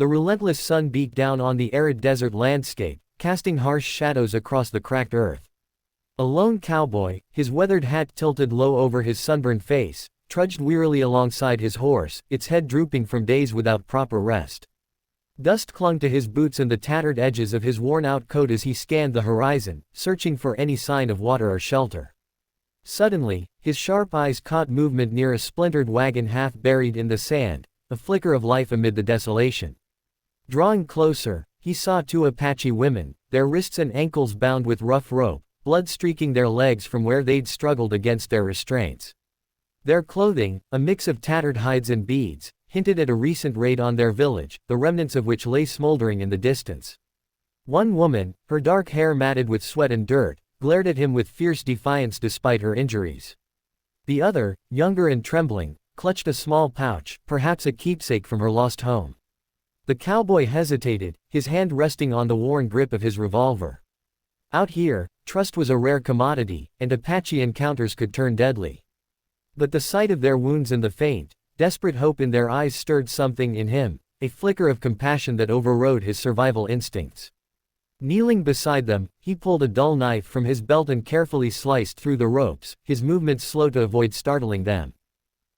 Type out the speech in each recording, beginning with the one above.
The relentless sun beat down on the arid desert landscape, casting harsh shadows across the cracked earth. A lone cowboy, his weathered hat tilted low over his sunburned face, trudged wearily alongside his horse, its head drooping from days without proper rest. Dust clung to his boots and the tattered edges of his worn-out coat as he scanned the horizon, searching for any sign of water or shelter. Suddenly, his sharp eyes caught movement near a splintered wagon half buried in the sand, a flicker of life amid the desolation. Drawing closer, he saw two Apache women, their wrists and ankles bound with rough rope, blood streaking their legs from where they'd struggled against their restraints. Their clothing, a mix of tattered hides and beads, hinted at a recent raid on their village, the remnants of which lay smoldering in the distance. One woman, her dark hair matted with sweat and dirt, glared at him with fierce defiance despite her injuries. The other, younger and trembling, clutched a small pouch, perhaps a keepsake from her lost home. The cowboy hesitated, his hand resting on the worn grip of his revolver. Out here, trust was a rare commodity, and Apache encounters could turn deadly. But the sight of their wounds and the faint, desperate hope in their eyes stirred something in him, a flicker of compassion that overrode his survival instincts. Kneeling beside them, he pulled a dull knife from his belt and carefully sliced through the ropes, his movements slow to avoid startling them.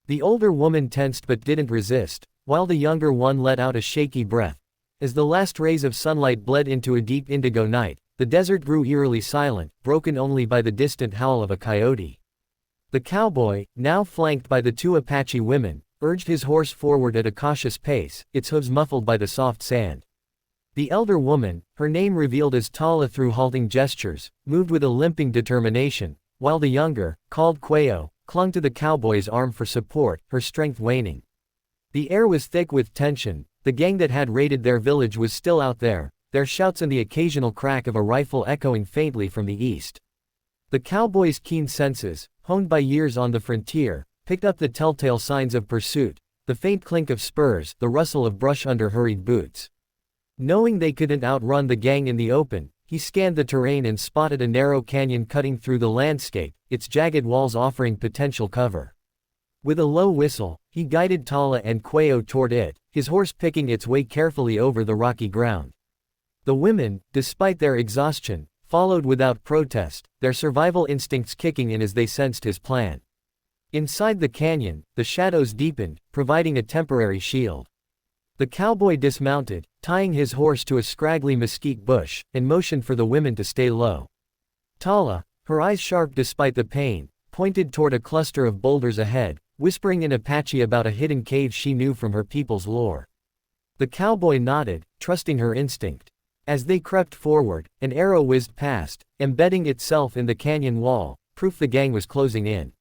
The older woman tensed but didn't resist, while the younger one let out a shaky breath. As the last rays of sunlight bled into a deep indigo night, the desert grew eerily silent, broken only by the distant howl of a coyote. The cowboy, now flanked by the two Apache women, urged his horse forward at a cautious pace, its hooves muffled by the soft sand. The elder woman, her name revealed as Tala through halting gestures, moved with a limping determination, while the younger, called Quayo, clung to the cowboy's arm for support, her strength waning. The air was thick with tension, the gang that had raided their village was still out there, their shouts and the occasional crack of a rifle echoing faintly from the east. The cowboy's keen senses, honed by years on the frontier, picked up the telltale signs of pursuit, the faint clink of spurs, the rustle of brush under hurried boots. Knowing they couldn't outrun the gang in the open, he scanned the terrain and spotted a narrow canyon cutting through the landscape, its jagged walls offering potential cover. With a low whistle, he guided Tala and Quayo toward it, his horse picking its way carefully over the rocky ground. The women, despite their exhaustion, followed without protest, their survival instincts kicking in as they sensed his plan. Inside the canyon, the shadows deepened, providing a temporary shield. The cowboy dismounted, tying his horse to a scraggly mesquite bush, and motioned for the women to stay low. Tala, her eyes sharp despite the pain, pointed toward a cluster of boulders ahead, whispering in Apache about a hidden cave she knew from her people's lore. The cowboy nodded, trusting her instinct. As they crept forward, an arrow whizzed past, embedding itself in the canyon wall, proof the gang was closing in.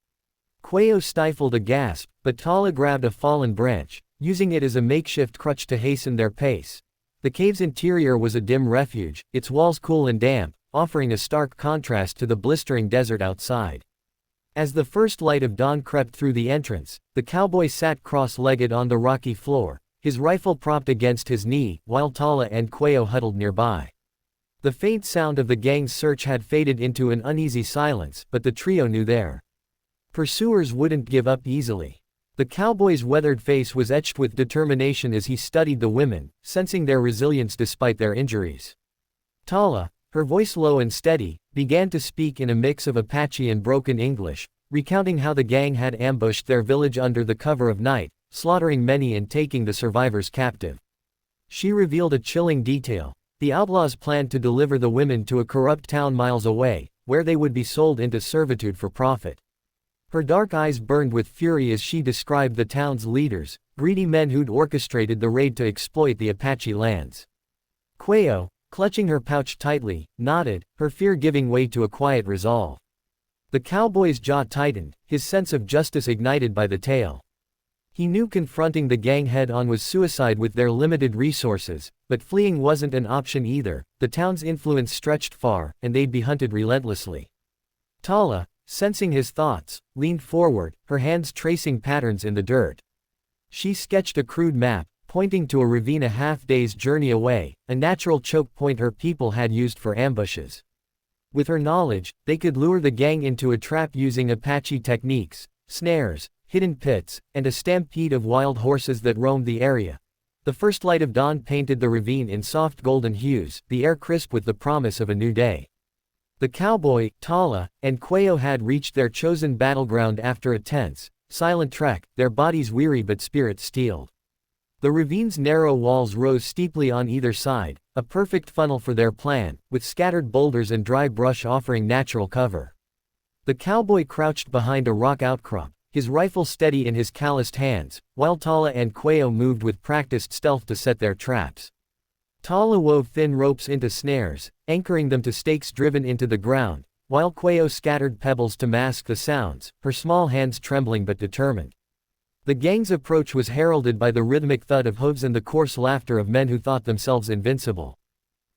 Quayo stifled a gasp, but Tala grabbed a fallen branch, using it as a makeshift crutch to hasten their pace. The cave's interior was a dim refuge, its walls cool and damp, offering a stark contrast to the blistering desert outside. As the first light of dawn crept through the entrance, the cowboy sat cross-legged on the rocky floor, his rifle propped against his knee, while Tala and Quayo huddled nearby. The faint sound of the gang's search had faded into an uneasy silence, but the trio knew their pursuers wouldn't give up easily. The cowboy's weathered face was etched with determination as he studied the women, sensing their resilience despite their injuries. Tala, her voice low and steady, began to speak in a mix of Apache and broken English, recounting how the gang had ambushed their village under the cover of night, slaughtering many and taking the survivors captive. She revealed a chilling detail. The outlaws planned to deliver the women to a corrupt town miles away, where they would be sold into servitude for profit. Her dark eyes burned with fury as she described the town's leaders, greedy men who'd orchestrated the raid to exploit the Apache lands. Quayo, clutching her pouch tightly, nodded, her fear giving way to a quiet resolve. The cowboy's jaw tightened, his sense of justice ignited by the tale. He knew confronting the gang head-on was suicide with their limited resources, but fleeing wasn't an option either. The town's influence stretched far, and they'd be hunted relentlessly. Tala, sensing his thoughts, leaned forward, her hands tracing patterns in the dirt. She sketched a crude map, pointing to a ravine a half-day's journey away, a natural choke point her people had used for ambushes. With her knowledge, they could lure the gang into a trap using Apache techniques, snares, hidden pits, and a stampede of wild horses that roamed the area. The first light of dawn painted the ravine in soft golden hues, the air crisp with the promise of a new day. The cowboy, Tala, and Quayo had reached their chosen battleground after a tense, silent trek, their bodies weary but spirits steeled. The ravine's narrow walls rose steeply on either side, a perfect funnel for their plan, with scattered boulders and dry brush offering natural cover. The cowboy crouched behind a rock outcrop, his rifle steady in his calloused hands, while Tala and Quayo moved with practiced stealth to set their traps. Tala wove thin ropes into snares, anchoring them to stakes driven into the ground, while Quayo scattered pebbles to mask the sounds, her small hands trembling but determined. The gang's approach was heralded by the rhythmic thud of hooves and the coarse laughter of men who thought themselves invincible.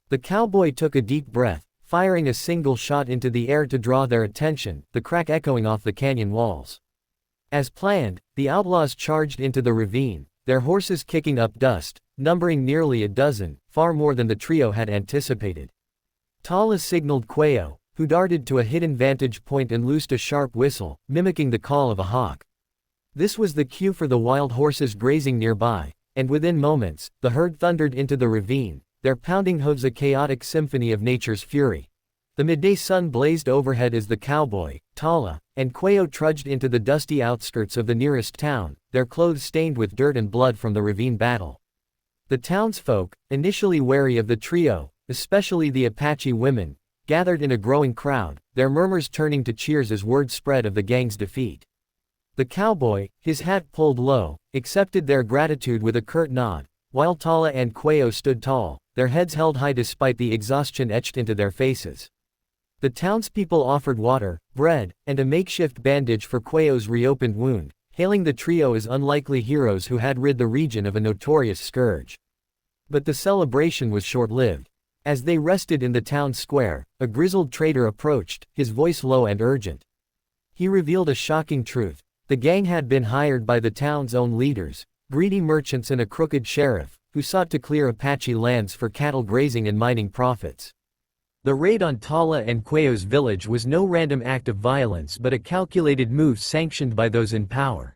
The cowboy took a deep breath, firing a single shot into the air to draw their attention, the crack echoing off the canyon walls. As planned, the outlaws charged into the ravine, their horses kicking up dust, numbering nearly a dozen, far more than the trio had anticipated. Tala signaled Quayo, who darted to a hidden vantage point and loosed a sharp whistle, mimicking the call of a hawk. This was the cue for the wild horses grazing nearby, and within moments, the herd thundered into the ravine, their pounding hooves a chaotic symphony of nature's fury. The midday sun blazed overhead as the cowboy, Tala, and Quayo trudged into the dusty outskirts of the nearest town, their clothes stained with dirt and blood from the ravine battle. The townsfolk, initially wary of the trio, especially the Apache women, gathered in a growing crowd, their murmurs turning to cheers as word spread of the gang's defeat. The cowboy, his hat pulled low, accepted their gratitude with a curt nod, while Tala and Quayo stood tall, their heads held high despite the exhaustion etched into their faces. The townspeople offered water, bread, and a makeshift bandage for Quayo's reopened wound, hailing the trio as unlikely heroes who had rid the region of a notorious scourge. But the celebration was short-lived. As they rested in the town square, a grizzled trader approached, his voice low and urgent. He revealed a shocking truth. The gang had been hired by the town's own leaders, greedy merchants and a crooked sheriff, who sought to clear Apache lands for cattle grazing and mining profits. The raid on Tala and Quayo's village was no random act of violence but a calculated move sanctioned by those in power.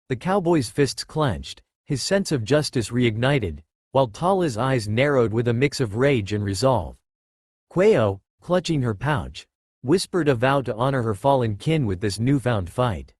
The cowboy's fists clenched, his sense of justice reignited, while Tala's eyes narrowed with a mix of rage and resolve. Quayo, clutching her pouch, whispered a vow to honor her fallen kin with this newfound fight.